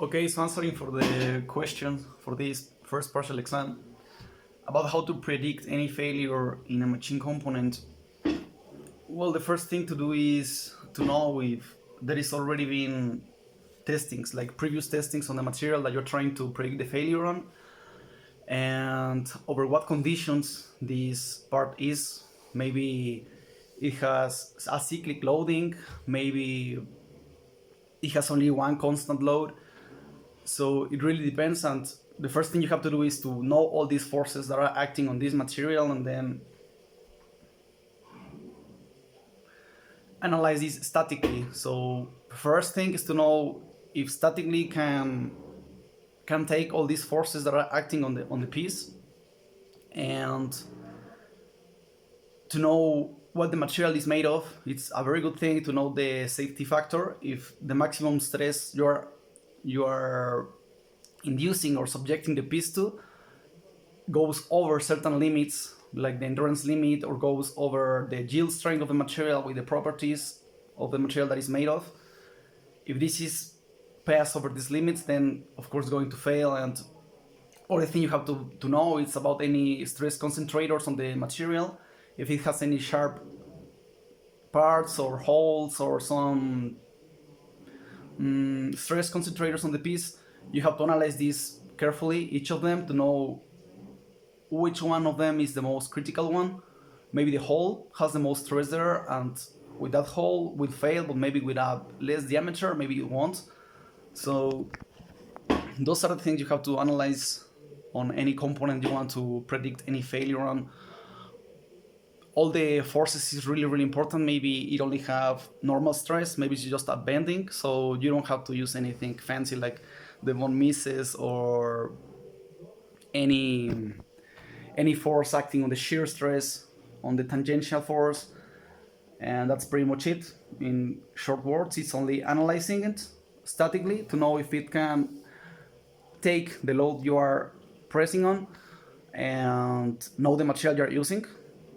Okay, so answering for the question for this first partial exam about how to predict any failure in a machine component. Well, the first thing to do is to know if there is already been testings, like previous testings on the material that you're trying to predict the failure on, and over what conditions this part is. Maybe it has a cyclic loading, maybe it has only one constant load. So it really depends, and the first thing you have to do is to know all these forces that are acting on this material and then analyze this statically. So first thing is to know if statically can take all these forces that are acting on the piece, and to know what the material is made of. It's a very good thing to know the safety factor. If the maximum stress you are inducing or subjecting the piece to goes over certain limits, like the endurance limit, or goes over the yield strength of the material with the properties of the material that is made of. If this is passed over these limits, then of course it's going to fail. And other thing you have to know is about any stress concentrators on the material. If it has any sharp parts or holes or some stress concentrators on the piece, you have to analyze these carefully, each of them, to know which one of them is the most critical one. Maybe the hole has the most stress there, and with that hole will fail, but maybe with a less diameter, maybe it won't. So those are the things you have to analyze on any component you want to predict any failure on. All the forces is really important. Maybe it only have normal stress, maybe it's just a bending, so you don't have to use anything fancy like the von Mises or any force acting on the shear stress, on the tangential force. And that's pretty much it. In short words, it's only analyzing it statically to know if it can take the load you are pressing on, and know the material you're using.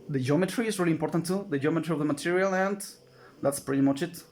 The geometry is really important too, the geometry of the material, and that's pretty much it.